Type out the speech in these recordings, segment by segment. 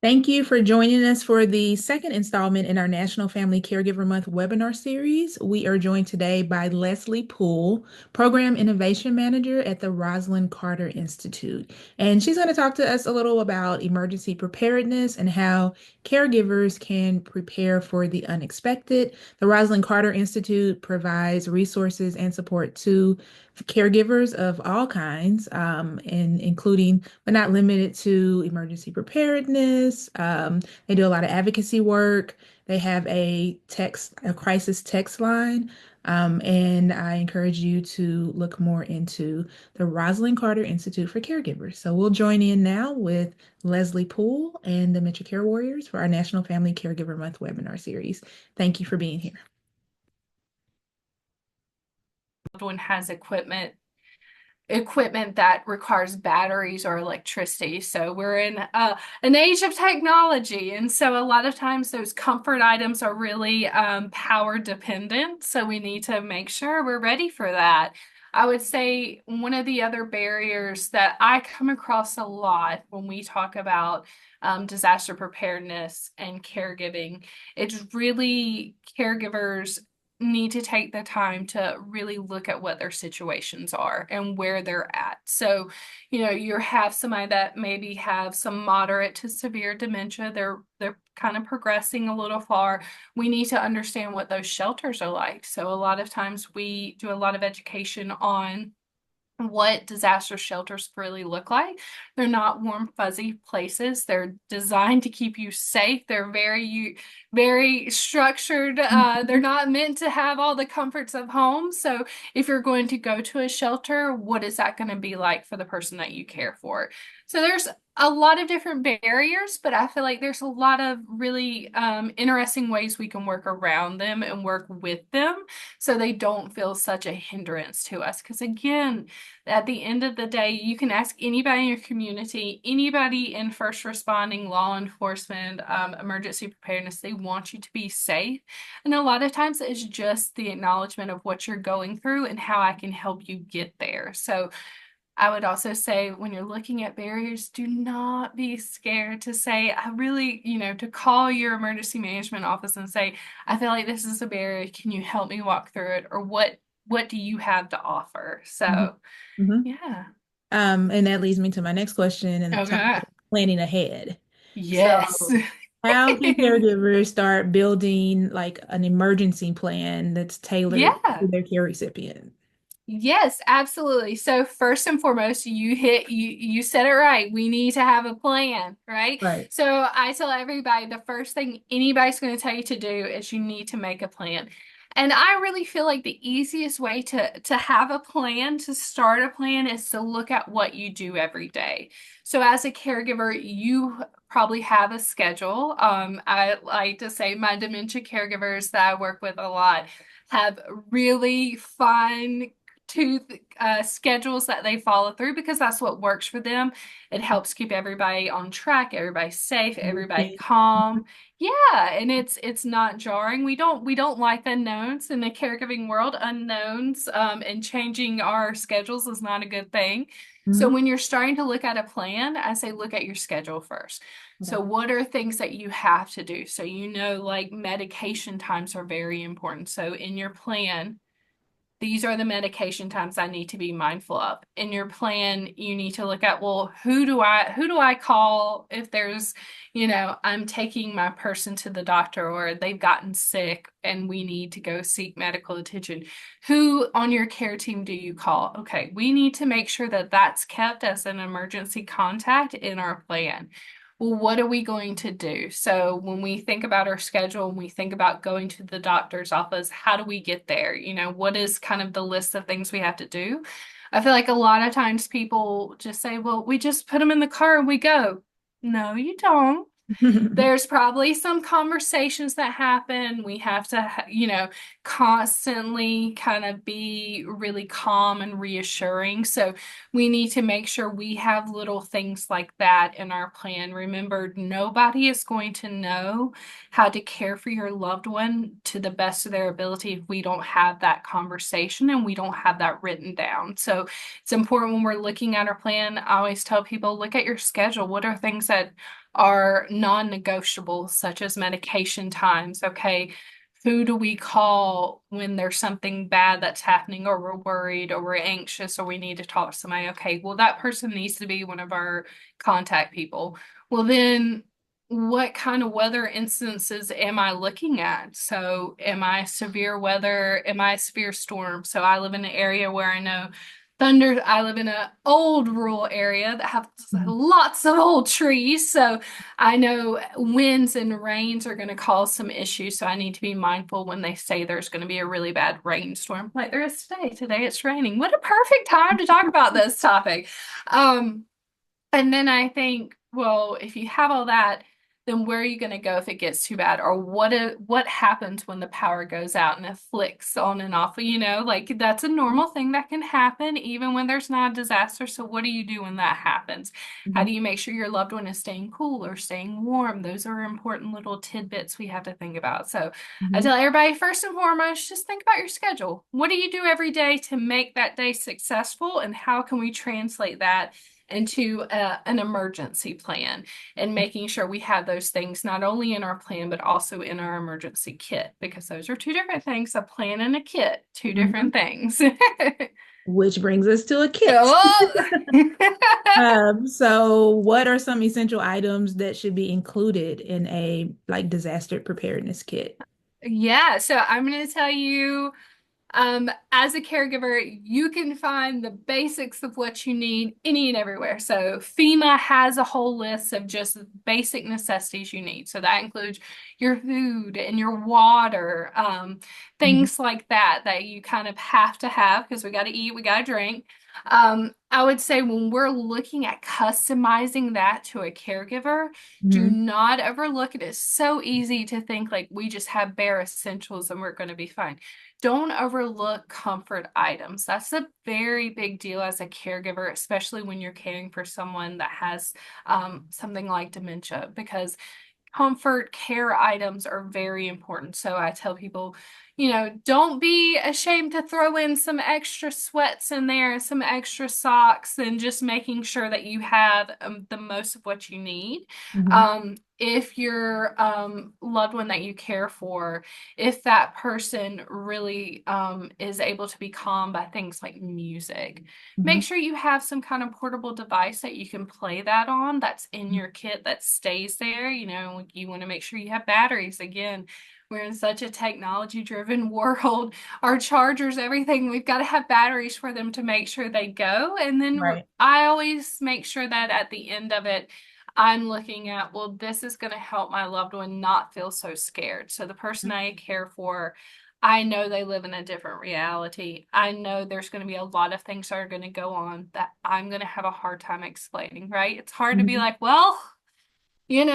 Thank you for joining us for the second installment in our National Family Caregiver Month webinar series. We are joined today by Lezlie Poole, Program Innovation Manager at the Rosalynn Carter Institute. And she's going to talk to us a little about emergency preparedness and how caregivers can prepare for the unexpected. The Rosalynn Carter Institute provides resources and support to caregivers of all kinds, and including but not limited to emergency preparedness. They do a lot of advocacy work. They have a crisis text line. And I encourage you to look more into the Rosalynn Carter Institute for Caregivers. So we'll join in now with Lezlie Poole and the Dementia Care Warriors for our National Family Caregiver Month webinar series. Thank you for being here. One has equipment that requires batteries or electricity. So we're in an age of technology, and so a lot of times those comfort items are really power dependent. So we need to make sure we're ready for that. I would say one of the other barriers that I come across a lot when we talk about disaster preparedness and caregiving, it's really caregivers need to take the time to really look at what their situations are and where they're at. So, you have somebody that maybe have some moderate to severe dementia. They're kind of progressing a little far. We need to understand what those shelters are like. So a lot of times we do a lot of education on what disaster shelters really look like. They're not warm, fuzzy places. They're designed to keep you safe. They're very structured. They're not meant to have all the comforts of home. So if you're going to go to a shelter, what is that going to be like for the person that you care for? So there's a lot of different barriers, but I feel like there's a lot of really interesting ways we can work around them and work with them so they don't feel such a hindrance to us. Because again, at the end of the day, you can ask anybody in your community, anybody in first responding, law enforcement, emergency preparedness, they want you to be safe. And a lot of times it's just the acknowledgement of what you're going through and how I can help you get there. So I would also say when you're looking at barriers, do not be scared to say, I really, to call your emergency management office and say, I feel like this is a barrier. Can you help me walk through it? Or what do you have to offer? Mhm. So, Mhm. yeah. And that leads me to my next question and talking Okay. about planning ahead. So, Yes. how can caregivers start building like an emergency plan that's tailored to Yeah. their care recipient? Yes, absolutely. So first and foremost, you said it right. We need to have a plan, right? Right. So I tell everybody the first thing anybody's going to tell you to do is you need to make a plan. And I really feel like the easiest way to have a plan, to start a plan is to look at what you do every day. So as a caregiver, you probably have a schedule. I like to say my dementia caregivers that I work with a lot have really fun to schedules that they follow through because that's what works for them. It helps keep everybody on track, everybody safe, everybody calm. Yeah, and it's not jarring. We don't like unknowns in the caregiving world. Unknowns and changing our schedules is not a good thing. So Mhm. when you're starting to look at a plan, I say look at your schedule first. Okay. So what are things that you have to do? So like medication times are very important. So in your plan, these are the medication times I need to be mindful of. In your plan, you need to look at, well, who do I call if there's, I'm taking my person to the doctor or they've gotten sick and we need to go seek medical attention. Who on your care team do you call? Okay, we need to make sure that that's kept as an emergency contact in our plan. Well, what are we going to do? So when we think about our schedule, when we think about going to the doctor's office, how do we get there? What is kind of the list of things we have to do? I feel like a lot of times people just say, well, we just put them in the car and we go. No, you don't. There's probably some conversations that happen. We have to, constantly kind of be really calm and reassuring. So we need to make sure we have little things like that in our plan. Remember, nobody is going to know how to care for your loved one to the best of their ability if we don't have that conversation and we don't have that written down. So it's important when we're looking at our plan. I always tell people, look at your schedule. What are things that are non-negotiable, such as medication times? Okay, who do we call when there's something bad that's happening, or we're worried, or we're anxious, or we need to talk to somebody? Okay, well, that person needs to be one of our contact people. Well, then what kind of weather instances am I looking at? So, am I severe weather? Am I a severe storm? So, I live in an area where I know thunder. I live in an old rural area that has Mhm. lots of old trees. So, I know winds and rains are going to cause some issues. So, I need to be mindful when they say there's going to be a really bad rainstorm, like there is today. Today it's raining. What a perfect time to talk about this topic. Um, and then I think, well, if you have all that, then where are you going to go if it gets too bad? Or what happens when the power goes out and it flicks on and off? Like that's a normal thing that can happen even when there's not a disaster. So what do you do when that happens? How Mhm. do you make sure your loved one is staying cool or staying warm? Those are important little tidbits we have to think about. So I Mhm. tell everybody, first and foremost, just think about your schedule. What do you do every day to make that day successful? And how can we translate that into an emergency plan, and making sure we have those things not only in our plan but also in our emergency kit, because those are two different things. A plan and a kit, two Mhm. different things. Which brings us to a kit. Oh. So what are some essential items that should be included in a like disaster preparedness kit? Yeah, so I'm going to tell you, as a caregiver, you can find the basics of what you need any and everywhere. So FEMA has a whole list of just basic necessities you need. So that includes your food and your water, Mhm. things like that that you kind of have to have because we got to eat, we got to drink. I would say when we're looking at customizing that to a caregiver, do Mhm. not overlook it. It's so easy to think like we just have bare essentials and we're going to be fine. Don't overlook comfort items. That's a very big deal as a caregiver, especially when you're caring for someone that has something like dementia, because comfort care items are very important. So I tell people, don't be ashamed to throw in some extra sweats in there, some extra socks, and just making sure that you have the most of what you need. Mhm. If your loved one that you care for, if that person really is able to be calmed by things like music, make Mhm. sure you have some kind of portable device that you can play that on that's in your kit that stays there. You want to make sure you have batteries. Again, we're in such a technology driven world. Our chargers, everything, we've got to have batteries for them to make sure they go. And then Right. I always make sure that at the end of it, I'm looking at, well, this is going to help my loved one not feel so scared. So the person I care for, I know they live in a different reality. I know there's going to be a lot of things that are going to go on that I'm going to have a hard time explaining, right? It's hard to be Mhm. like, well, and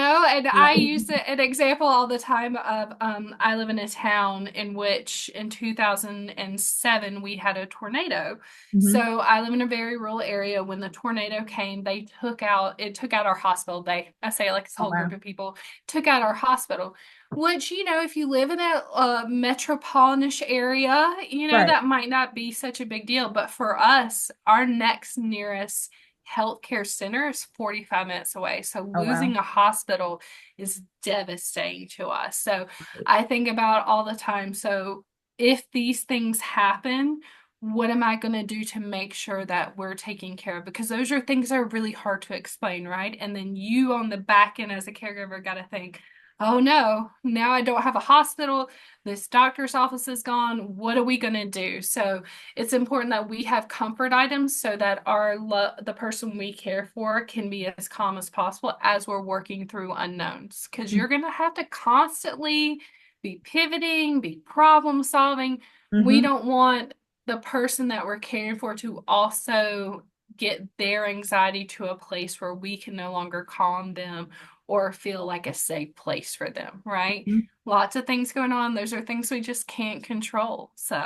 I Right. use an example all the time of I live in a town in which in 2007 we had a tornado. So Mhm. I live in a very rural area. When the tornado came, it took out our hospital. I say it like it's a Oh, whole group wow. of people, took out our hospital, which, if you live in a metropolitan area, Right. that might not be such a big deal. But for us, our next nearest healthcare center is 45 minutes away. So Oh, wow. losing a hospital is devastating to us. So Right. I think about all the time. So if these things happen, what am I going to do to make sure that we're taking care of? Because those are things that are really hard to explain, right? And then you on the back end as a caregiver got to think, oh no, now I don't have a hospital. This doctor's office is gone. What are we going to do? So it's important that we have comfort items so that the person we care for can be as calm as possible as we're working through unknowns, because you're going to have to constantly be pivoting, be problem solving. We Mhm. don't want the person that we're caring for to also get their anxiety to a place where we can no longer calm them or feel like a safe place for them, right? Mhm. Lots of things going on. Those are things we just can't control. So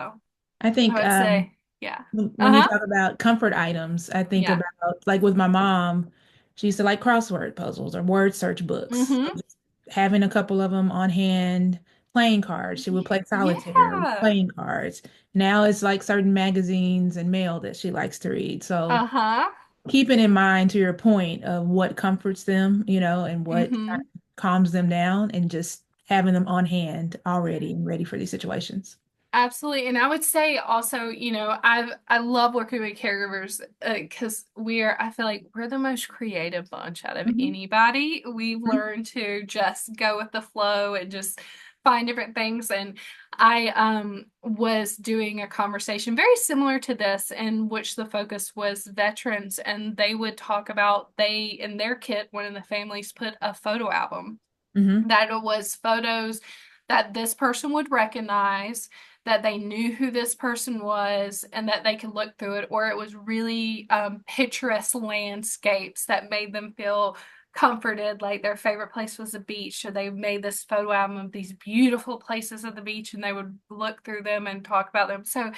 I I think would say, yeah. when you Uh-huh. talk about comfort items, I think Yeah. about like with my mom, she used to like crossword puzzles or word search books. So Mm-hmm. just having a couple of them on hand, playing cards. She would play solitaire with Yeah. playing cards. Now it's like certain magazines and mail that she likes to read. So Uh-huh. keeping in mind to your point of what comforts them, and what Mm-hmm. calms them down and just having them on hand already and ready for these situations. Absolutely. And I would say also, I love working with caregivers because I feel like we're the most creative bunch out of Mhm. anybody. We've learned to just go with the flow and just find different things. And I was doing a conversation very similar to this, in which the focus was veterans, and they would talk about they in their kit, one of the families put a photo album Mhm. that it was photos that this person would recognize, that they knew who this person was, and that they could look through it, or it was really picturesque landscapes that made them feel comforted, like their favorite place was the beach. So they made this photo album of these beautiful places at the beach, and they would look through them and talk about them. So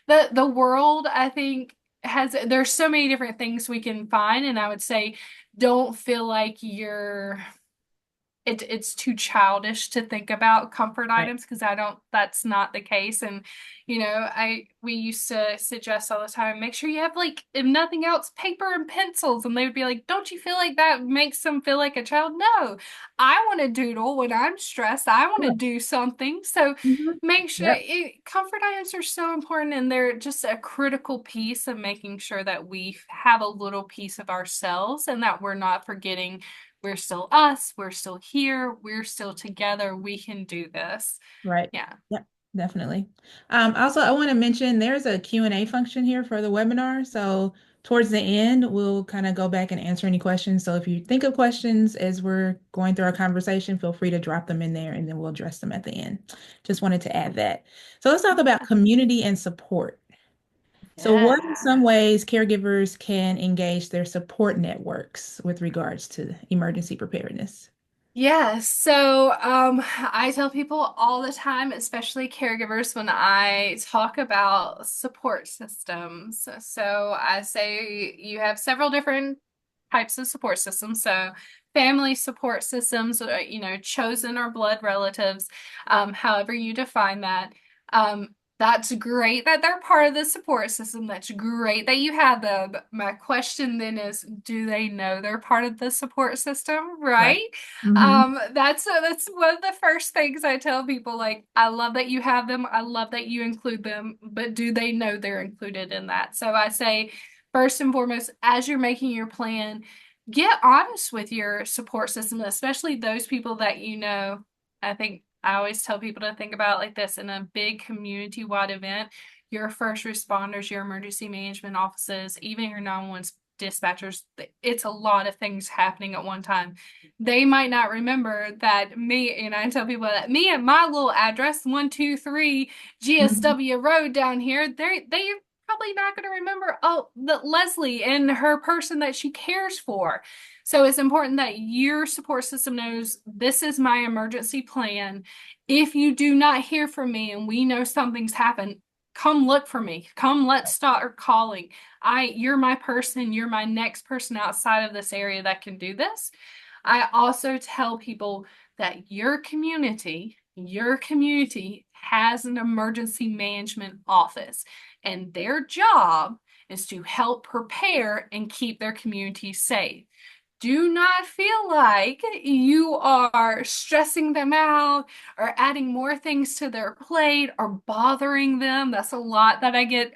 the world, I think, there's so many different things we can find, and I would say don't feel like it's too childish to think about comfort Right. items, because I don't that's not the case. And I we used to suggest all the time, make sure you have, like, if nothing else, paper and pencils. And they would be like, don't you feel like that makes them feel like a child? No, I want to doodle when I'm stressed. I want to Sure. do something. So Mhm. make sure Yep. comfort items are so important, and they're just a critical piece of making sure that we have a little piece of ourselves, and that we're not forgetting we're still us, we're still here, we're still together, we can do this. Right. Yeah. Yep. Definitely. Also, I want to mention there's a Q&A function here for the webinar. So towards the end, we'll kind of go back and answer any questions. So if you think of questions as we're going through our conversation, feel free to drop them in there and then we'll address them at the end. Just wanted to add that. So let's talk about Yeah. community and support. So what are Yeah. some ways caregivers can engage their support networks with regards to emergency preparedness? Yes. So, I tell people all the time, especially caregivers, when I talk about support systems. So I say you have several different types of support systems. So family support systems, chosen or blood relatives, however you define that. That's great that they're part of the support system. That's great that you have them. My question then is, do they know they're part of the support system, Right. right? Mm-hmm. That's one of the first things I tell people. Like, I love that you have them. I love that you include them, but do they know they're included in that? So I say, first and foremost, as you're making your plan, get honest with your support system, especially those people that you know. I think I always tell people to think about it like this: in a big community-wide event, your first responders, your emergency management offices, even your 911 dispatchers, it's a lot of things happening at one time. They might not remember that me, and I tell people that me at my little address, 123 Mm-hmm. GSW Road down here, they probably not going to remember, oh, the Lezlie and her person that she cares for. So it's important that your support system knows, this is my emergency plan. If you do not hear from me and we know something's happened, come look for me. Come, let's start calling. You're my person. You're my next person outside of this area that can do this. I also tell people that your community has an emergency management office, and their job is to help prepare and keep their community safe. Do not feel like you are stressing them out or adding more things to their plate or bothering them. That's a lot that I get.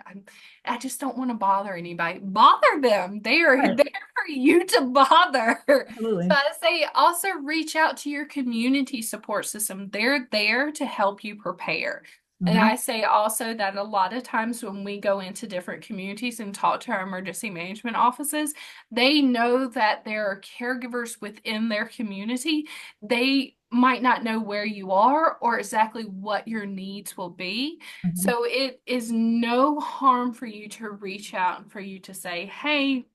I just don't want to bother anybody. Bother them. They are Right. there for you to bother. So Absolutely. I say also reach out to your community support system. They're there to help you prepare. And Mm-hmm. I say also that a lot of times when we go into different communities and talk to our emergency management offices, they know that there are caregivers within their community. They might not know where you are or exactly what your needs will be. Mm-hmm. So it is no harm for you to reach out and for you to say, hey,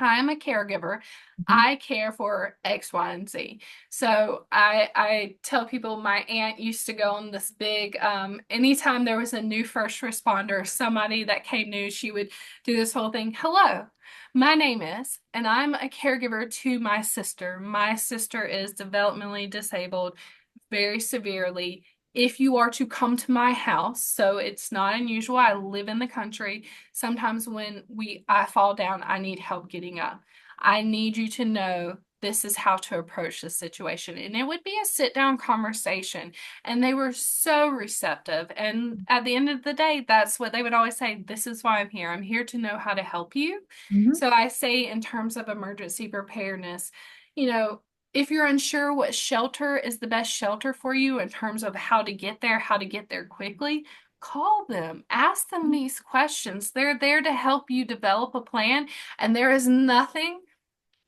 I'm a caregiver. Mhm. I care for X, Y, and Z. So I tell people my aunt used to go on this big anytime there was a new first responder, somebody that came new, she would do this whole thing. Hello, my name is, and I'm a caregiver to my sister. My sister is developmentally disabled very severely. If you are to come to my house, so it's not unusual. I live in the country. Sometimes when I fall down, I need help getting up. I need you to know this is how to approach the situation. And it would be a sit down conversation. And they were so receptive. And at the end of the day, that's what they would always say. This is why I'm here. I'm here to know how to help you. Mhm. So I say, in terms of emergency preparedness, you know, if you're unsure what shelter is the best shelter for you in terms of how to get there quickly, call them, ask them these questions. They're there to help you develop a plan. And there is nothing,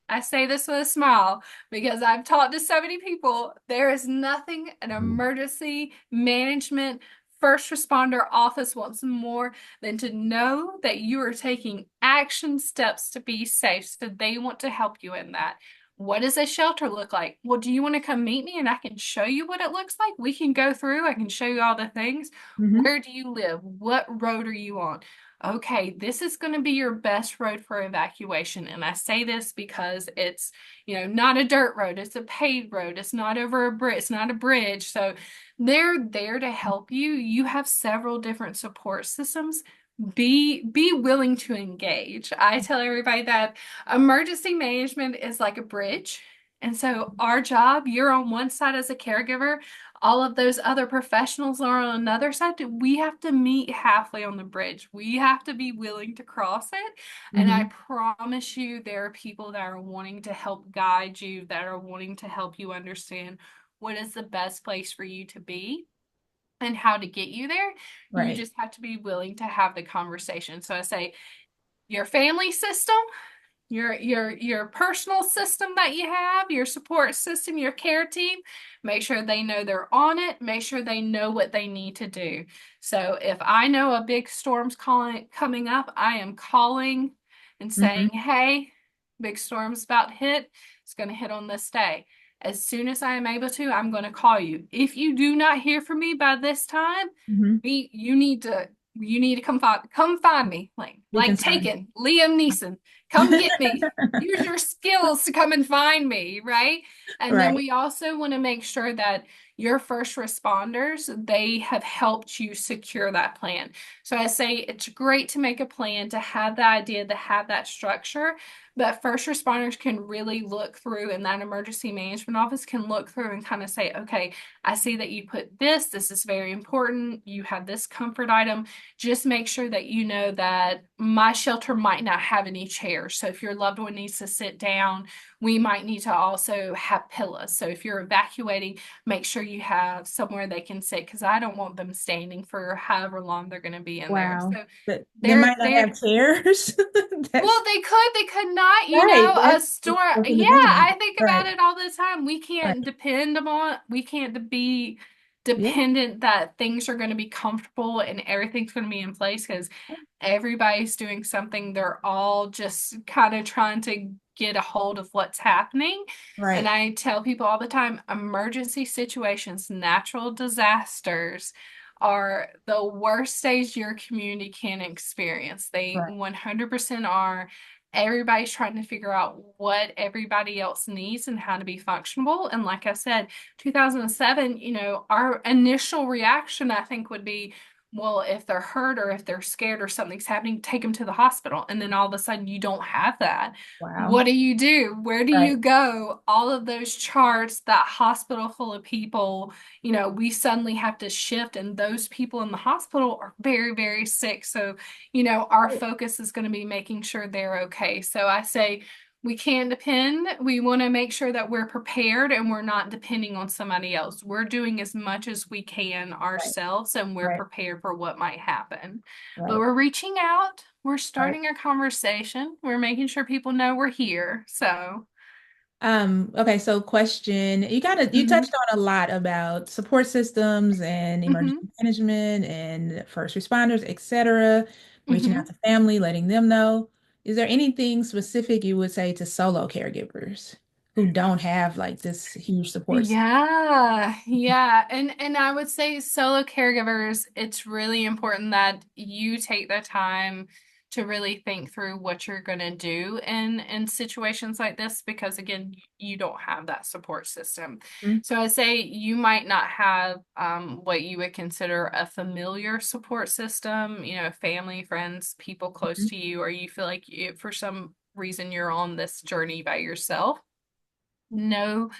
I say this with a smile because I've talked to so many people, there is nothing an emergency management first responder office wants more than to know that you are taking action steps to be safe. So they want to help you in that. What does a shelter look like? Well, do you want to come meet me and I can show you what it looks like? We can go through, I can show you all the things. Mhm. Where do you live? What road are you on? Okay, this is going to be your best road for evacuation. And I say this because it's, not a dirt road, it's a paved road. It's not over a bridge, it's not a bridge. So they're there to help you. You have several different support systems. Be willing to engage. I tell everybody that emergency management is like a bridge. And so our job, you're on one side as a caregiver, all of those other professionals are on another side. We have to meet halfway on the bridge. We have to be willing to cross it. And I Mhm. promise you, there are people that are wanting to help guide you, that are wanting to help you understand what is the best place for you to be and how to get you there. You Right. just have to be willing to have the conversation. So I say, your family system, your personal system that you have, your support system, your care team, make sure they know they're on it, make sure they know what they need to do. So if I know a big storm's coming up, I am calling and saying, Mhm. hey, big storm's about to hit. It's going to hit on this day. As soon as I am able to, I'm going to call you. If you do not hear from me by this time, Mhm. you need to come find me. Like Be like concerned. Taken, Liam Neeson. Come get me. Use your skills to come and find me, right? And then Right. we also want to make sure that your first responders, they have helped you secure that plan. So I say it's great to make a plan, to have the idea, to have that structure, but first responders can really look through, and that emergency management office can look through and kind of say, okay, I see that you put this. This is very important. You have this comfort item. Just make sure that you know that my shelter might not have any chairs. So if your loved one needs to sit down, we might need to also have pillows. So if you're evacuating, make sure you have somewhere they can sit because I don't want them standing for however long they're going to be in there. Wow. So But they they're might not they're have chairs. well, That's they could not, right. a That's store. something to Yeah, think about. I think about Right. it all the time. Right. We can't be Yeah. dependent that things are going to be comfortable and everything's going to be in place because everybody's doing something. They're all just kind of trying to get a hold of what's happening. And Right. I tell people all the time, emergency situations, natural disasters, are the worst stage your community can experience. They Right. 100% are. Everybody's trying to figure out what everybody else needs and how to be functional. And like I said, 2007, our initial reaction, I think, would be, well, if they're hurt or if they're scared or something's happening, take them to the hospital. And then all of a sudden, you don't have that. Wow. What do you do? Where do Right. you go? All of those charts, that hospital full of people, we suddenly have to shift, and those people in the hospital are very, very sick. So, our focus is going to be making sure they're okay. So I say, we can depend. We want to make sure that we're prepared and we're not depending on somebody else. We're doing as much as we can Right. ourselves and we're Right. prepared for what might happen. But Right. we're reaching out. We're Right. starting a conversation. We're making sure people know we're here. So, Okay, so question, you hmm touched on a lot about support systems and emergency hmm management and first responders, et cetera, reaching out hmm to family, letting them know. Is there anything specific you would say to solo caregivers who don't have like this huge support system? Yeah, yeah. And I would say solo caregivers, it's really important that you take the time to really think through what you're going to do in situations like this because again, you don't have that support system. Mhm, So I say you might not have what you would consider a familiar support system, you know, family, friends, people close mhm, to you, or you feel like for some reason you're on this journey by yourself. No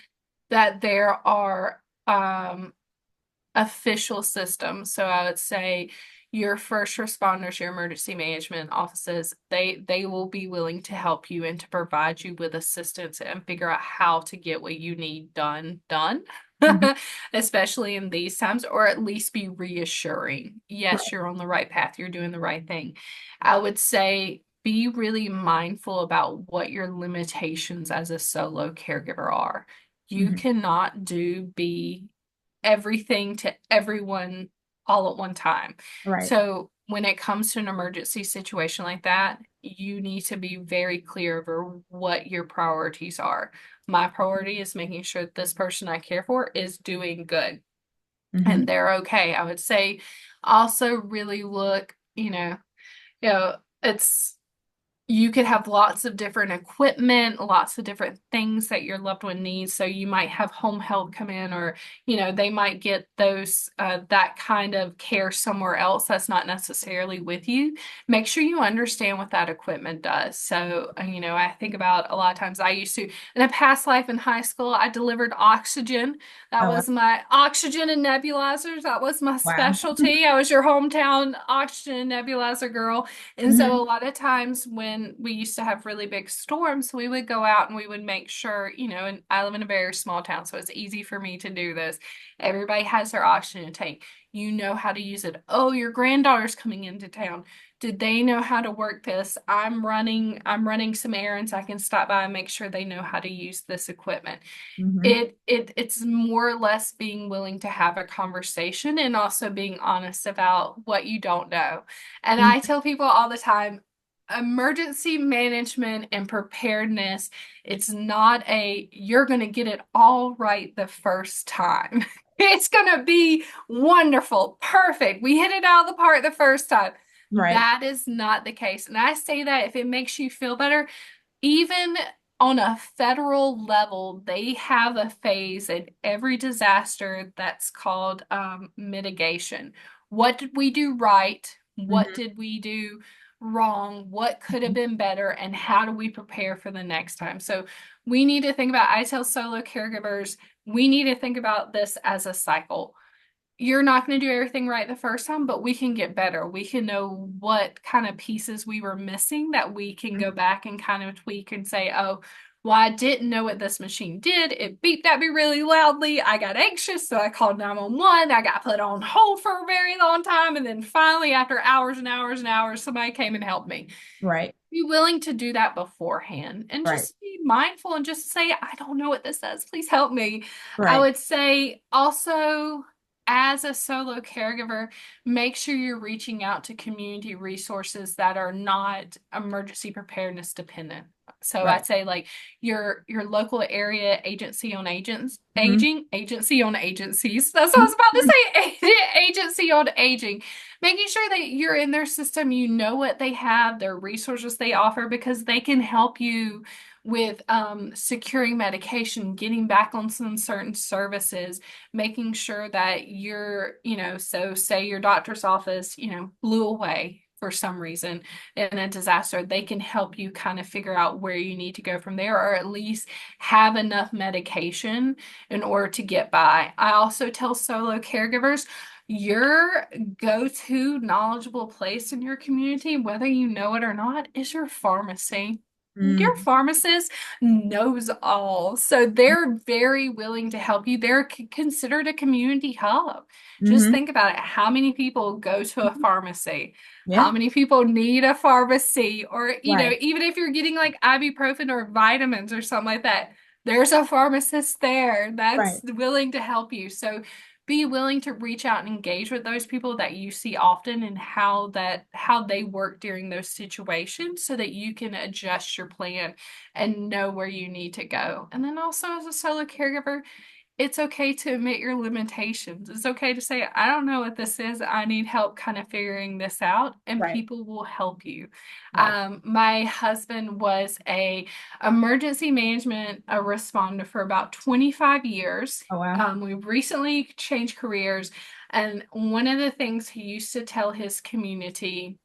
that there are official systems. So I would say your first responders, your emergency management offices, they will be willing to help you and to provide you with assistance and figure out how to get what you need done. mhm. Especially in these times, or at least be reassuring. Yes, Right. you're on the right path, you're doing the right thing. I would say be really mindful about what your limitations as a solo caregiver are. You Mhm. cannot be everything to everyone all at one time. Right. So when it comes to an emergency situation like that, you need to be very clear over what your priorities are. My priority is making sure that this person I care for is doing good and Hmm. they're okay. I would say also really look, it's you could have lots of different equipment, lots of different things that your loved one needs. So you might have home health come in, or they might get those that kind of care somewhere else that's not necessarily with you. Make sure you understand what that equipment does. So I think about a lot of times I used to in a past life in high school, I delivered oxygen. That Oh, was my oxygen and nebulizers. That was my wow. specialty. I was your hometown oxygen and nebulizer girl. And so a Hmm. lot of times when we used to have really big storms, we would go out and we would make sure, and I live in a very small town, so it's easy for me to do this. Everybody has their oxygen tank. You know how to use it. Oh, your granddaughter's coming into town. Did they know how to work this? I'm running some errands. I can stop by and make sure they know how to use this equipment. Hmm. It's more or less being willing to have a conversation and also being honest about what you don't know. And I tell people all the time, emergency management and preparedness, it's not you're going to get it all right the first time. It's going to be wonderful, perfect. We hit it out of the park the first time. Right. That is not the case. And I say that if it makes you feel better, even on a federal level, they have a phase in every disaster that's called mitigation. What did we do right? What Hmm. did we do wrong? What could have been better? And how do we prepare for the next time? So we need to think about, I tell solo caregivers, we need to think about this as a cycle. You're not going to do everything right the first time, but we can get better. We can know what kind of pieces we were missing that we can go back and kind of tweak and say, oh, well, I didn't know what this machine did. It beeped at me really loudly. I got anxious, so I called 911. I got put on hold for a very long time. And then finally, after hours and hours and hours, somebody came and helped me. Right. Be willing to do that beforehand and Right. just be mindful and just say, I don't know what this does. Please help me. I Right. would say also, as a solo caregiver, make sure you're reaching out to community resources that are not emergency preparedness dependent. So Right. I'd say like your local area agency on Hmm. agency on agencies. That's what I was about to say. Agency on aging, making sure that you're in their system, you know what they have, their resources they offer, because they can help you with securing medication, getting back on some certain services, making sure that so say your doctor's office, blew away for some reason in a disaster, they can help you kind of figure out where you need to go from there, or at least have enough medication in order to get by. I also tell solo caregivers, your go-to knowledgeable place in your community, whether you know it or not, is your pharmacy. Your Hmm. pharmacist knows all. So they're very willing to help you. They're considered a community hub. Just Hmm. think about it. How many people go to a pharmacy? How Yeah. many people need a pharmacy? Or, Right. even if you're getting like ibuprofen or vitamins or something like that, there's a pharmacist there that's Right. willing to help you. So be willing to reach out and engage with those people that you see often and how they work during those situations so that you can adjust your plan and know where you need to go. And then also as a solo caregiver, it's okay to admit your limitations. It's okay to say, I don't know what this is. I need help kind of figuring this out, and Right. people will help you. Right. My husband was a emergency management a responder for about 25 years. Oh, wow. We recently changed careers, and one of the things he used to tell his community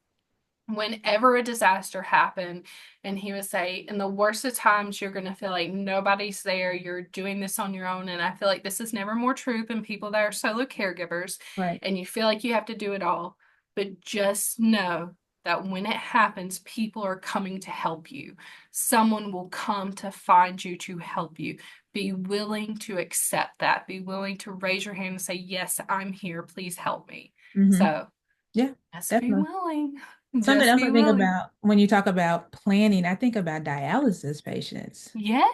whenever a disaster happened, and he would say, in the worst of times, you're going to feel like nobody's there, you're doing this on your own. And I feel like this is never more true than people that are solo caregivers, Right. and you feel like you have to do it all. But just know that when it happens, people are coming to help you. Someone will come to find you to help you. Be willing to accept that. Be willing to raise your hand and say, yes, I'm here, please help me. Hmm. So Yeah, just be definitely. willing. Something Just else be I think willing. about when you talk about planning, I think about dialysis patients Yes,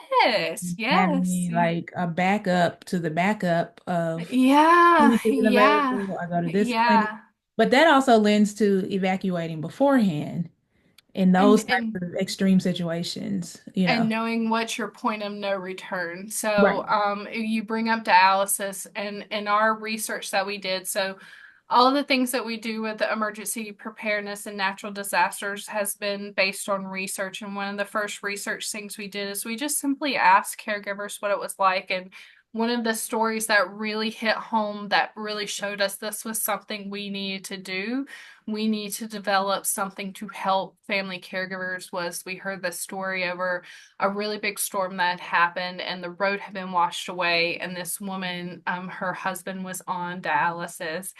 yes. having like a backup to the backup of Yeah, clinic isn't yeah, available. I go to this clinic. yeah. But that also lends to evacuating beforehand in those And types and of extreme situations, you and know. knowing what's your point of no return. Right. So, you bring up dialysis and in our research that we did. So, all of the things that we do with the emergency preparedness and natural disasters has been based on research. And one of the first research things we did is we just simply asked caregivers what it was like. And one of the stories that really hit home, that really showed us this was something we needed to do, we need to develop something to help family caregivers, was we heard this story over a really big storm that had happened and the road had been washed away, and this woman, her husband was on dialysis,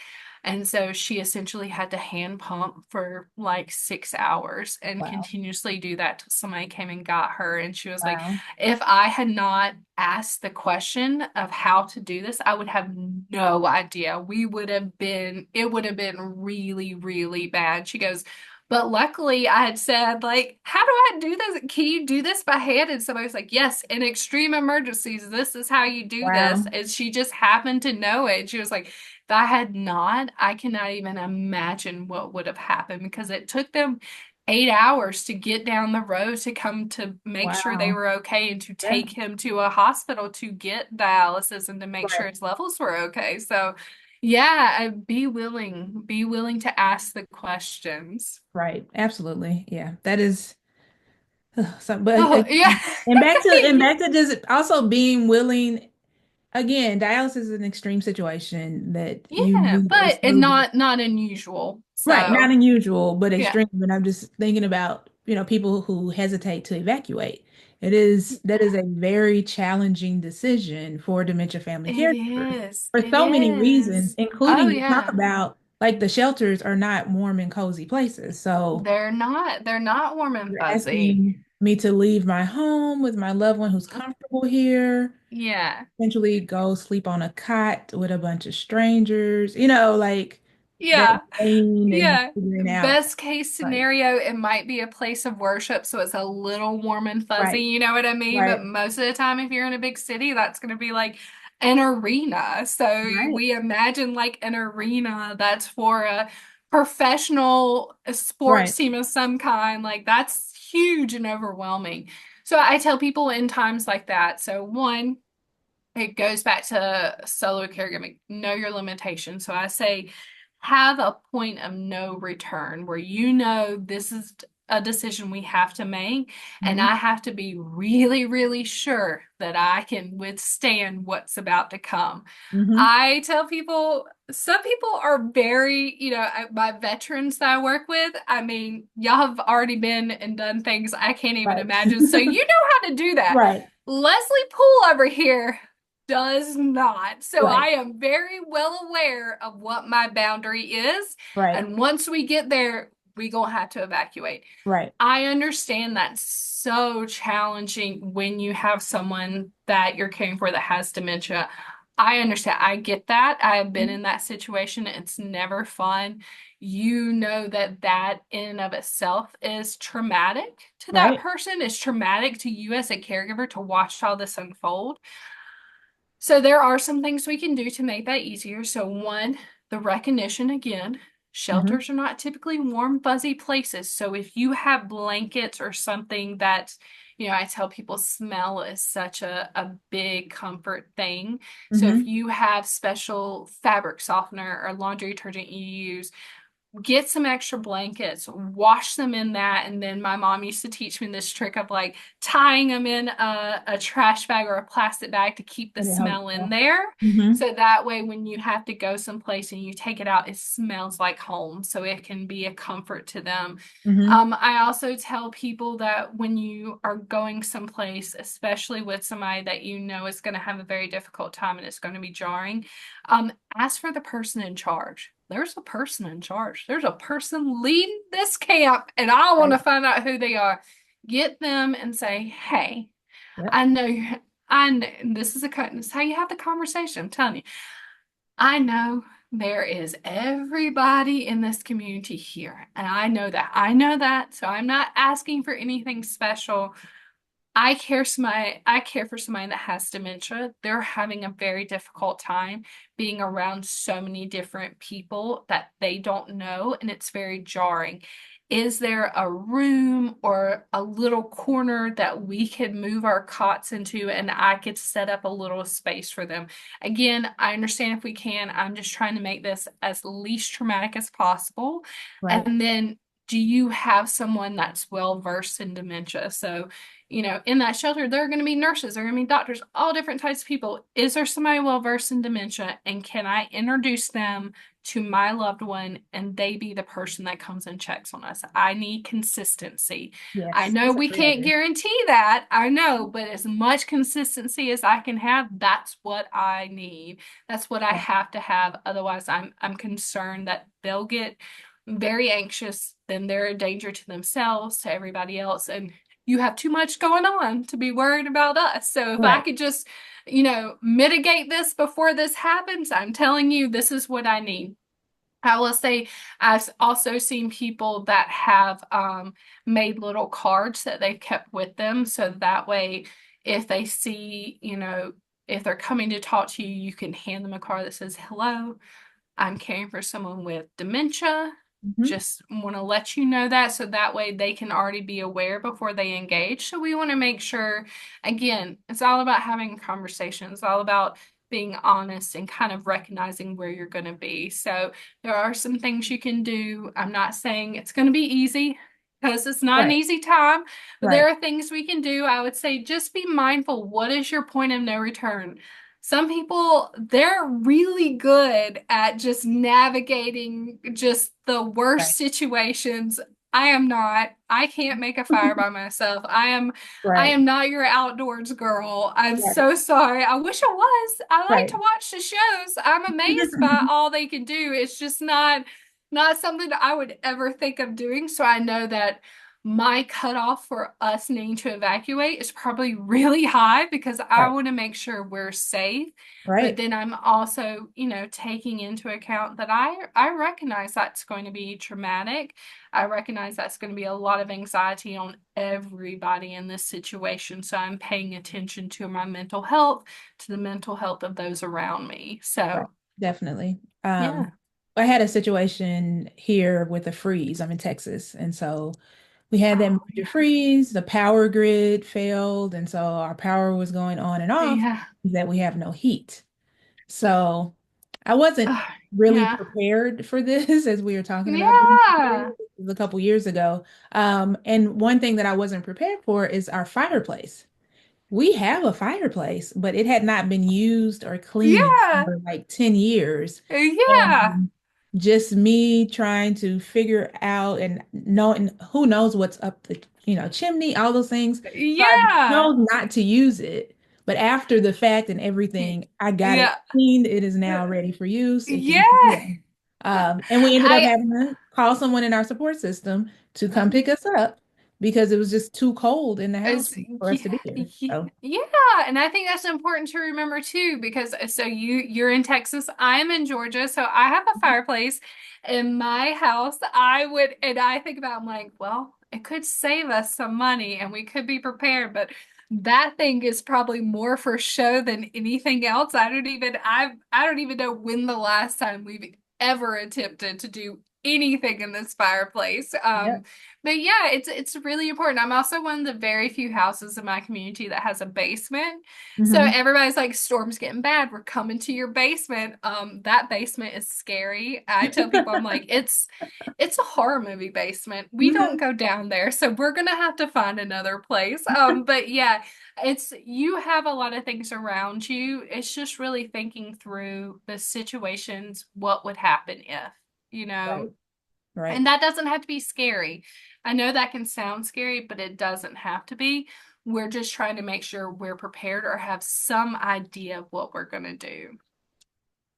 and so she essentially had to hand pump for like 6 hours and Wow. continuously do that till somebody came and got her. And she was like, Wow. if I had not asked the question of how to do this, I would have no idea. It would have been really, really bad. She goes, but luckily I had said, like, how do I do this? Can you do this by hand? And somebody was like, yes, in extreme emergencies, this is how you do this. Wow. And she just happened to know it. She was like, if I had not, I cannot even imagine what would have happened, because it took them 8 hours to get down the road to come to make sure they Wow. were okay and to Yeah. take him to a hospital to get dialysis and to make sure Right. his levels were okay. So, yeah, be willing to ask the questions. Right. Absolutely. Yeah. That is so, but Oh, yeah. and back to just also being willing. Again, dialysis is an extreme situation that you Yeah, need a but and stable. not unusual. Right, not So, unusual, but yeah. extreme. And I'm just thinking about, people who hesitate to evacuate. That is a very challenging decision for dementia family It caregivers is. for It so many reasons, is. Oh, including you talk yeah. about like the shelters are not warm and cozy places. So They're not. They're not warm and you're fuzzy. asking me to leave my home with my loved one who's comfortable here, Yeah. essentially go sleep on a cot with a bunch of strangers, like that Yeah. pain and Yeah. figuring out Best case like scenario, it might be a place of worship, so it's a little warm and fuzzy, right, you know what I mean? But right, most of the time, if you're in a big city, that's going to be like an arena. So right, we imagine like an arena that's for a professional sports right. team of some kind. Like that's huge and overwhelming. So I tell people in times like that. So one, it goes back to solo caregiving. Know your limitations. So I say, have a point of no return where you know this is a decision we have to make, and Hmm. I have to be really, really sure that I can withstand what's about to come. Hmm. I tell people, some people are very, my veterans that I work with, I mean, y'all have already been and done things I can't even Right. imagine. So you know how to do that. Right, Lezlie Poole over here does not. So I right, am very well aware of what my boundary is. right, And once we get there, we gonna have to evacuate. right. I understand that's so challenging when you have someone that you're caring for that has dementia. I understand. I get that. I have been Mhm. in that situation. It's never fun. You know that that in and of itself is traumatic to that Right. person. It's traumatic to you as a caregiver to watch all this unfold. So there are some things we can do to make that easier. So one, the recognition again. Hmm. Shelters are not typically warm, fuzzy places. So if you have blankets or something that, I tell people smell is such a big comfort thing. So if Hmm. you have special fabric softener or laundry detergent you use, get some extra blankets, wash them in that. And then my mom used to teach me this trick of like tying them in a trash bag or a plastic bag to keep the It'll help. smell in there. Hmm. So that way, when you have to go someplace and you take it out, it smells like home. So it can be a comfort to them. Hmm. I also tell people that when you are going someplace, especially with somebody that you know is going to have a very difficult time and it's going to be jarring, ask for the person in charge. There's a person in charge. There's a person leading this camp, and I want Right. to find out who they are. Get them and say, "Hey, Yep. I know you. I know this is this is how you have the conversation. I'm telling you, I know there is everybody in this community here, and I know that. I know that. So I'm not asking for anything special. I care for somebody that has dementia. They're having a very difficult time being around so many different people that they don't know, and it's very jarring. Is there a room or a little corner that we could move our cots into and I could set up a little space for them? Again, I understand if we can. I'm just trying to make this as least traumatic as possible. Right. And then, do you have someone that's well versed in dementia? So, in that shelter, there are going to be nurses, there are going to be doctors, all different types of people. Is there somebody well versed in dementia? And can I introduce them to my loved one and they be the person that comes and checks on us? I need consistency. I Yes. know That's a we great can't idea. guarantee that. I know, but as much consistency as I can have, that's what I need. That's what I Right. have to have. Otherwise, I'm concerned that they'll get very anxious, then they're a danger to themselves, to everybody else, and you have too much going on to be worried about us. So if I Right. could just, mitigate this before this happens, I'm telling you, this is what I need. I will say I've also seen people that have made little cards that they've kept with them. So that way, if they see, if they're coming to talk to you, you can hand them a card that says, "Hello, I'm caring for someone with dementia. Hmm. Just want to let you know that so that way they can already be aware before they engage." So we want to make sure, again, it's all about having a conversation. It's all about being honest and kind of recognizing where you're going to be. So there are some things you can do. I'm not saying it's going to be easy because it's not an Right. easy time, but there Right. are things we can do. I would say just be mindful. What is your point of no return? Some people, they're really good at just navigating just the worst Right. situations. I am not. I can't make a fire by myself. I Right. am not your outdoors girl. I'm Right. so sorry. I wish I was. I like to Right. watch the shows. I'm amazed by all they can do. It's just not something that I would ever think of doing. So I know that my cutoff for us needing to evacuate is probably really high because I Right. want to make sure we're safe. But Right. then I'm also, taking into account that I recognize that's going to be traumatic. I recognize that's going to be a lot of anxiety on everybody in this situation. So I'm paying attention to my mental health, to the mental health of those around me. Right. So, Definitely. yeah. I had a situation here with a freeze. I'm in Texas, and so we had that Oh, major yeah. freeze. The power grid failed, and so our power was going on and off. Yeah. That we have no heat. So I wasn't Oh, really yeah. prepared for this as we were talking about doing Yeah. this a couple years ago. And one thing that I wasn't prepared for is our fireplace. We have a fireplace, but it had not been used or cleaned Yeah. for like 10 years. Yeah. And just me trying to figure out and knowing who knows what's up the, chimney, all those things. So I Yeah. chose not to use it. But after the fact and everything, I got it Yeah. cleaned. It is now ready for use. It can, Yeah. yeah. And we ended up I having to call someone in our support system to come pick us up because it was just too cold in the house Is for us to be here. yeah, So, yeah, and I think that's important to remember too, because so you're in Texas, I'm in Georgia, so I have a fireplace in my house. I would, and I think about, I'm like, well, it could save us some money and we could be prepared, but that thing is probably more for show than anything else. I don't even know when the last time we've ever attempted to do anything in this fireplace. Yep. But yeah, it's really important. I'm also one of the very few houses in my community that has a basement. So Hmm. everybody's like, storm's getting bad. We're coming to your basement. That basement is scary. I tell people, I'm like, it's a horror movie basement. We don't Hmm. go down there, so we're gonna have to find another place. But yeah, it's you have a lot of things around you. It's just really thinking through the situations, what would happen if, you know? Right. Right. And that doesn't have to be scary. I know that can sound scary, but it doesn't have to be. We're just trying to make sure we're prepared or have some idea of what we're gonna do.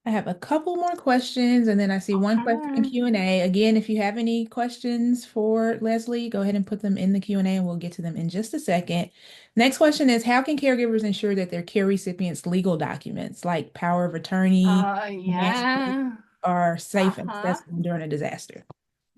I have a couple more questions, and then I see one question in Okay. Q&A. Again, if you have any questions for Lezlie, go ahead and put them in the Q&A, and we'll get to them in just a second. Next question is, how can caregivers ensure that their care recipients' legal documents, like power of attorney, financial, Yeah. are safe and Uh-huh. accessible during a disaster?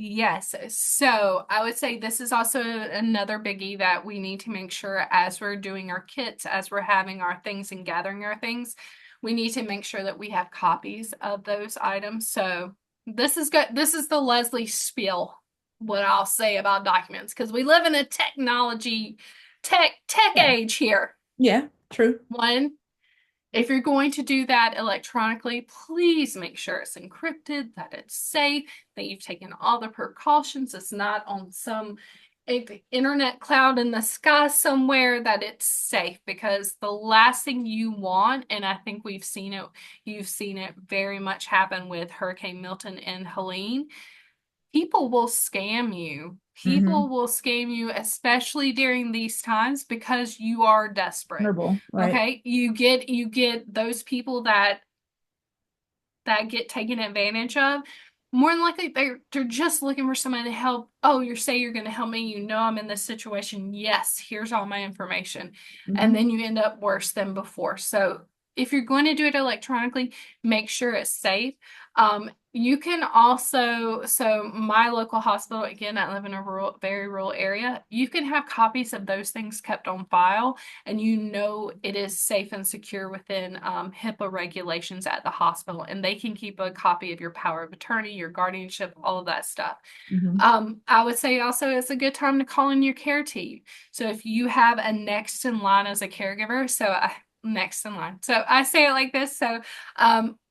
Yes. So I would say this is also another biggie that we need to make sure as we're doing our kits, as we're having our things and gathering our things, we need to make sure that we have copies of those items. So this is good. This is the Lezlie spiel, what I'll say about documents, because we live in a technology tech Yeah. age here. Yeah, true. One, if you're going to do that electronically, please make sure it's encrypted, that it's safe, that you've taken all the precautions. It's not on some internet cloud in the sky somewhere, that it's safe, because the last thing you want, and I think you've seen it very much happen with Hurricane Milton and Helene, people will scam you. Mm-hmm. People will scam you, especially during these times, because you are desperate. Verbal, right? Okay? You get those people that get taken advantage of. More than likely, they're just looking for somebody to help. Oh, you say you're going to help me. You know I'm in this situation. Yes, here's all my information. And Mm-hmm. then you end up worse than before. So if you're going to do it electronically, make sure it's safe. You can also, so my local hospital, again, I live in a very rural area. You can have copies of those things kept on file, and you know it is safe and secure within HIPAA regulations at the hospital, and they can keep a copy of your power of attorney, your guardianship, all of that stuff. Mm-hmm. I would say also it's a good time to call in your care team. So if you have a next in line as a caregiver, next in line. So I say it like this. So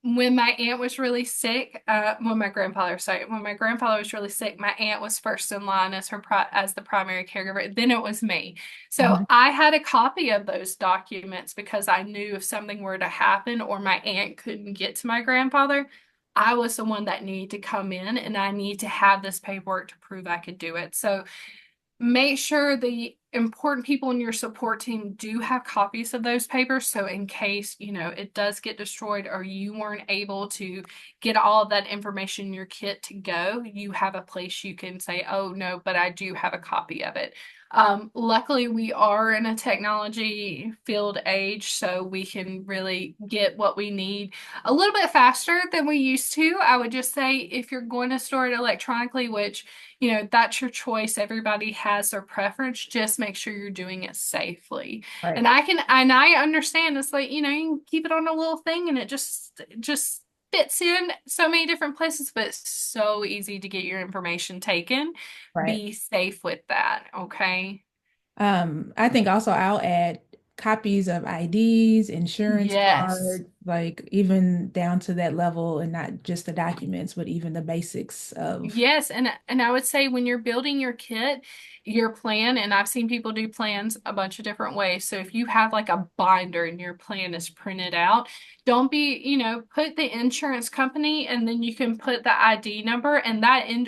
when my aunt was really sick, when my grandfather was really sick, my aunt was first in line as as the primary caregiver. Then it was me. So Mm-hmm. I had a copy of those documents because I knew if something were to happen or my aunt couldn't get to my grandfather, I was the one that needed to come in and I need to have this paperwork to prove I could do it. So make sure the important people in your support team do have copies of those papers. So in case, it does get destroyed or you weren't able to get all of that information in your kit to go, you have a place you can say, oh no, but I do have a copy of it. Luckily, we are in a technology field age, so we can really get what we need a little bit faster than we used to. I would just say if you're going to store it electronically, which that's your choice. Everybody has their preference. Just make sure you're doing it safely. Right. And I understand it's like, you can keep it on a little thing and it just fits in so many different places, but it's so easy to get your information taken. Right. Be safe with that, okay? I think also I'll add copies of IDs, insurance Yes. cards, like even down to that level, and not just the documents, but even the basics of. Yes, and I would say when you're building your kit, your plan, and I've seen people do plans a bunch of different ways. So if you have like a binder and your plan is printed out, don't be, put the insurance company and then you can put the ID number and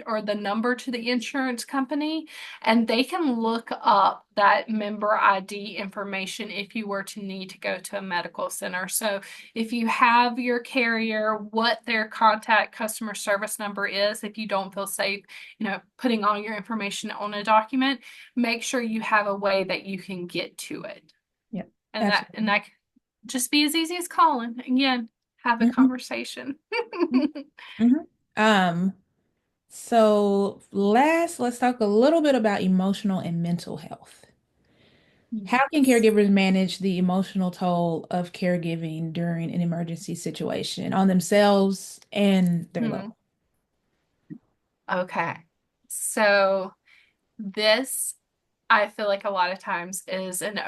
or the number to the insurance company, and they can look up that member ID information if you were to need to go to a medical center. So if you have your carrier, what their contact customer service number is, if you don't feel safe, putting all your information on a document, make sure you have a way that you can get to it. Yeah, And that just be as easy as calling. Again, have a absolutely. conversation. Hmm. Um, So, let's talk a little bit about emotional and mental health. How can Yes. caregivers manage the emotional toll of caregiving during an emergency situation on themselves and their loved Hmm. Okay. So this, I feel like a lot of times is an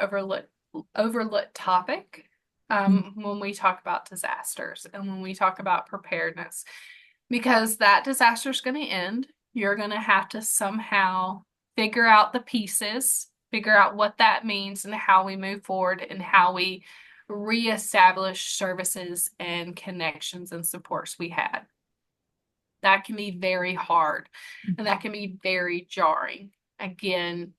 overlooked topic ones? when we talk about disasters and when we talk about preparedness, because that disaster is going to end. You're going to have to somehow figure out the pieces, figure out what that means and how we move forward and how we reestablish services and connections and supports we had. That can be very hard and that can be very jarring. Again,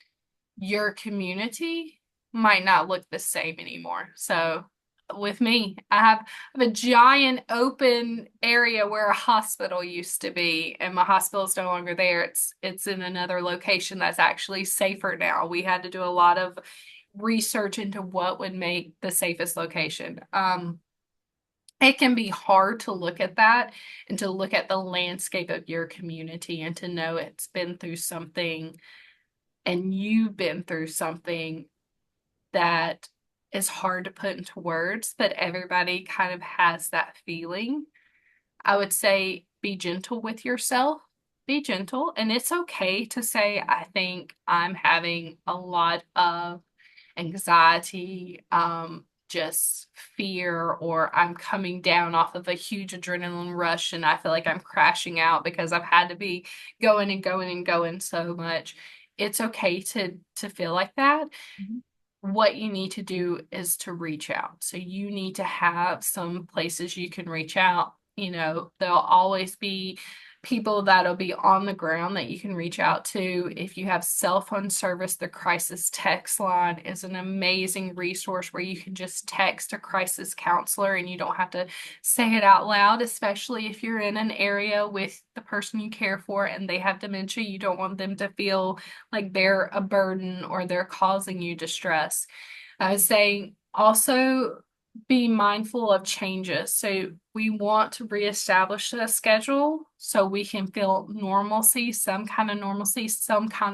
your community might not look the same anymore. So with me, I have a giant open area where a hospital used to be, and my hospital is no longer there. It's in another location that's actually safer now. We had to do a lot of research into what would make the safest location. It can be hard to look at that and to look at the landscape of your community and to know it's been through something and you've been through something that is hard to put into words, but everybody kind of has that feeling. I would say be gentle with yourself. Be gentle. And it's okay to say, I think I'm having a lot of anxiety, just fear, or I'm coming down off of a huge adrenaline rush and I feel like I'm crashing out because I've had to be going and going and going so much. It's okay to feel like that. Mhm. What you need to do is to reach out. So you need to have some places you can reach out. You know, there'll always be people that'll be on the ground that you can reach out to. If you have cell phone service, the crisis text line is an amazing resource where you can just text a crisis counselor and you don't have to say it out loud, especially if you're in an area with the person you care for and they have dementia. You don't want them to feel like they're a burden or they're causing you distress. I was saying also be mindful of changes. So we want to reestablish a schedule so we can feel normalcy, some kind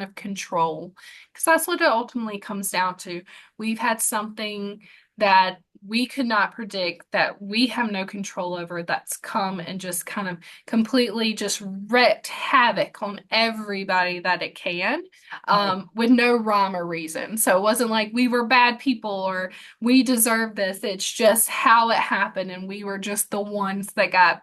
of control. Because that's what it ultimately comes down to. We've had something that we could not predict, that we have no control over, that's come and just kind of completely just wreaked havoc on everybody that it can, Right. with no rhyme or reason. So it wasn't like we were bad people or we deserve this. It's just how it happened, and we were just the ones that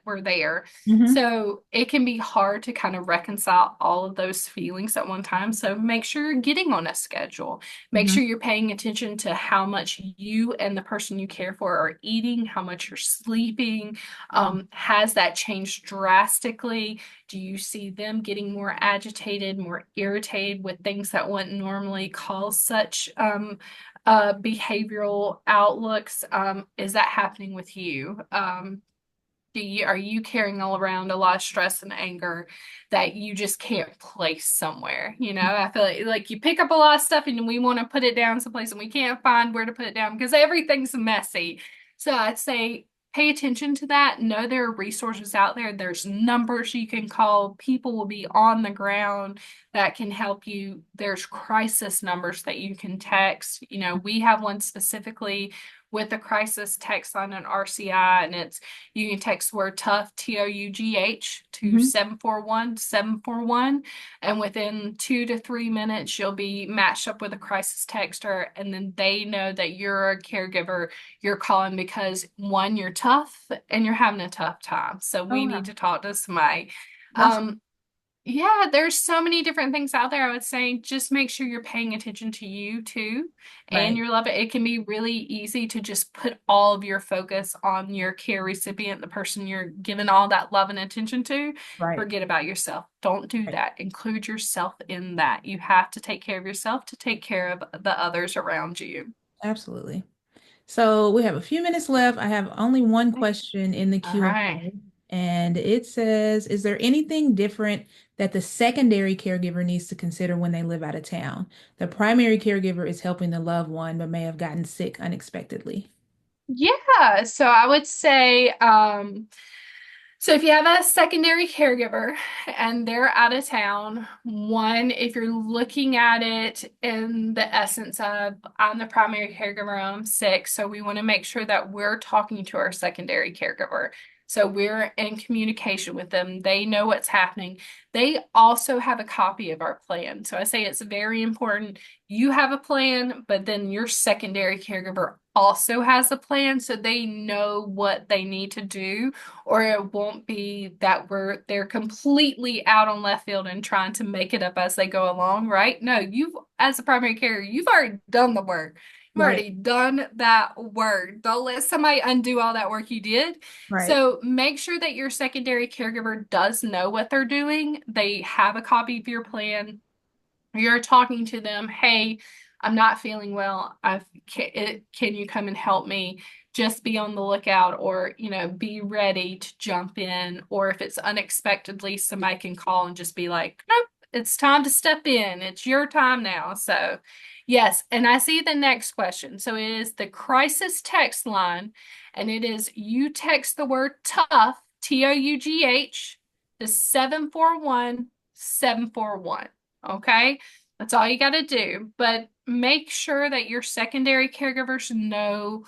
were there. Hmm. So it can be hard to kind of reconcile all of those feelings at one time. So make sure you're getting on a schedule. Make Hmm. sure you're paying attention to how much you and the person you care for are eating, how much you're sleeping. Has that changed drastically? Do you see them getting more agitated, more irritated with things that wouldn't normally cause such behavioral outlooks? Is that happening with you? Are you carrying all around a lot of stress and anger that you just can't place somewhere? You know, I feel like you pick up a lot of stuff and we want to put it down someplace and we can't find where to put it down because everything's messy. So I'd say pay attention to that. Know there are resources out there. There's numbers you can call. People will be on the ground that can help you. There's crisis numbers that you can text. You know, we have one specifically with the crisis text line on RCI, and it's you can text word tough, TOUGH, to Hmm. 741-741. And within 2 to 3 minutes, you'll be matched up with a crisis texter. And then they know that you're a caregiver. You're calling because one, you're tough and you're having a tough time. So Oh, we need wow. to talk to somebody. That's Um, yeah, there's so many different things out there. I would say just make sure you're paying attention to you too and right. your love. It can be really easy to just put all of your focus on your care recipient, the person you're giving all that love and attention to. Right. Forget about yourself. Don't do Right. that. Include yourself in that. You have to take care of yourself to take care of the others around you. Absolutely. So we have a few minutes left. I have only one question in the All right. Q&A, and it says, is there anything different that the secondary caregiver needs to consider when they live out of town? The primary caregiver is helping the loved one, but may have gotten sick unexpectedly. Yeah, so I would say So if you have a secondary caregiver and they're out of town, one, if you're looking at it in the essence of I'm the primary caregiver, I'm sick, so we want to make sure that we're talking to our secondary caregiver. So we're in communication with them. They know what's happening. They also have a copy of our plan. So I say it's very important. You have a plan, but then your secondary caregiver also has a plan so they know what they need to do, or it won't be that they're completely out on left field and trying to make it up as they go along, right? No, you've as a primary caregiver, you've already done the work. You've Right, already done that work. Don't let somebody undo all that work you did. right, So make sure that your secondary caregiver does know what they're doing. They have a copy of your plan. You're talking to them, hey, I'm not feeling well. Can you come and help me? Just be on the lookout, or, be ready to jump in. Or if it's unexpectedly, somebody can call and just be like, nope, it's time to step in. It's your time now. So, yes. And I see the next question. So it is the crisis text line, and it is you text the word tough, TOUGH, to 741-741. Okay. That's all you got to do. But make sure that your secondary caregivers know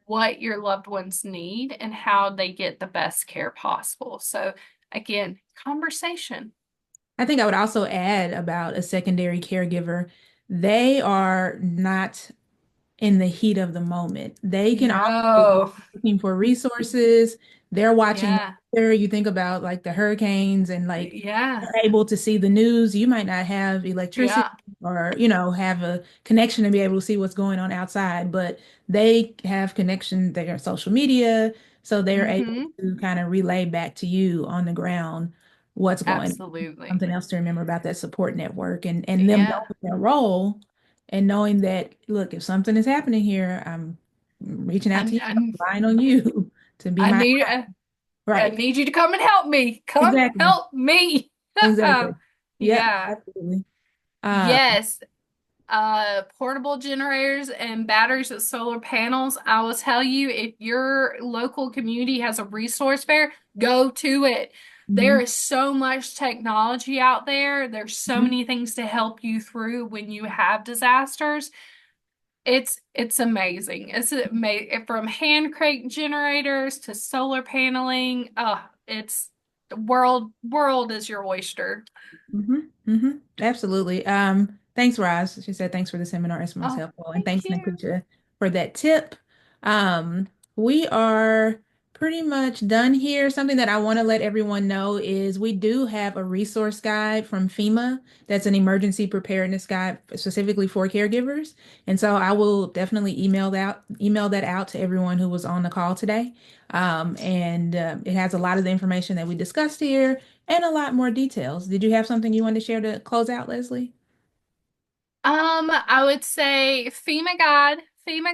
what your loved ones need and how they get the best care possible. So, again, conversation. I think I would also add about a secondary caregiver. They are not in the heat of the moment. They can also be No. looking for resources. They're watching the Yeah. weather. You think about like the hurricanes and like Yeah. they're able to see the news. You might not have electricity Yeah. or, have a connection to be able to see what's going on outside, but they have connection, their social media, so they're able Mm-hmm. to kind of relay back to you on the ground what's going on. Absolutely. Something else to remember about that support network and them Yeah. knowing their role and knowing that, look, if something is happening here, I'm reaching out to I, you, I, I'm relying on you to be I my need I, I right. need you to come and help me. Come Exactly. help me. Exactly. Yep, Yeah. absolutely. Uh, Yes. Portable generators and batteries with solar panels. I will tell you, if your local community has a resource fair, go to it. There mhm, is so much technology out there. There's so mhm, many things to help you through when you have disasters. It's amazing. It's amazing, from hand crank generators to solar paneling. It's the world is your oyster. absolutely. Thanks, Roz. She said thanks for the seminar. It's most Oh, helpful. And thank thanks, you. Nikisha, for that tip. We are pretty much done here. Something that I want to let everyone know is we do have a resource guide from FEMA that's an emergency preparedness guide specifically for caregivers. And so I will definitely email that out to everyone who was on the call today. And it has a lot of the information that we discussed here and a lot more details. Did you have something you wanted to share to close out, Lezlie? I would say FEMA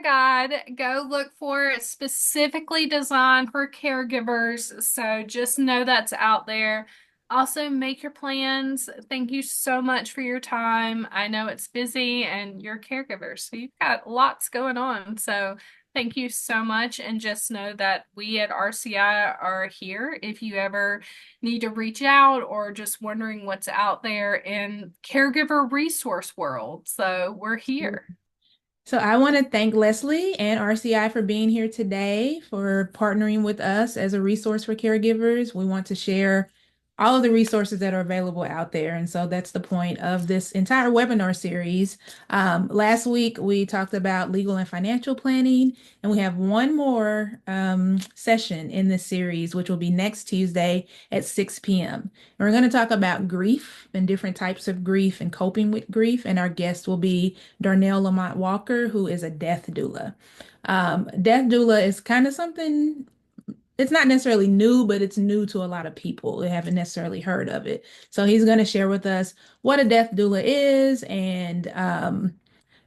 Guide, go look for it, specifically designed for caregivers. So just know that's out there. Also, make your plans. Thank you so much for your time. I know it's busy and you're caregivers, so you've got lots going on. So thank you so much. And just know that we at RCI are here if you ever need to reach out or just wondering what's out there in caregiver resource world. So we're here. So I want to thank Leslie and RCI for being here today, for partnering with us as a resource for caregivers. We want to share all of the resources that are available out there. And so that's the point of this entire webinar series. Last week, we talked about legal and financial planning, and we have one more session in this series, which will be next Tuesday at 6 p.m. And we're going to talk about grief and different types of grief and coping with grief. And our guest will be Darnell Lamont Walker, who is a death doula. Death doula is kind of something, it's not necessarily new, but it's new to a lot of people. They haven't necessarily heard of it. So he's going to share with us what a death doula is and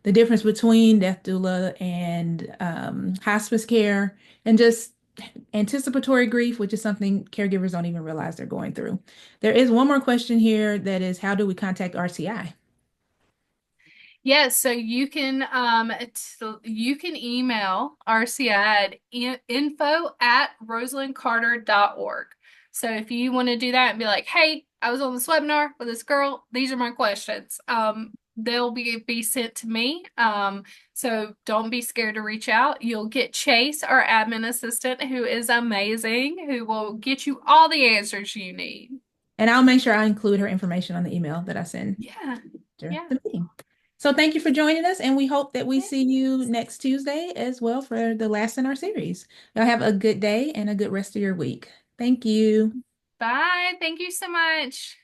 the difference between death doula and hospice care and just anticipatory grief, which is something caregivers don't even realize they're going through. There is one more question here that is, how do we contact RCI? Yes, so you can email RCI at info@rosalyncarter.org. So if you want to do that and be like, hey, I was on this webinar with this girl, these are my questions. They'll be sent to me. So don't be scared to reach out. You'll get Chase, our admin assistant, who is amazing, who will get you all the answers you need. And I'll make sure I include her information on the email that I send Yeah. after Yeah. the meeting. So thank you for joining us, and we hope that we see you Thanks. next Tuesday as well for the last in our series. Y'all have a good day and a good rest of your week. Thank you. Bye. Thank you so much.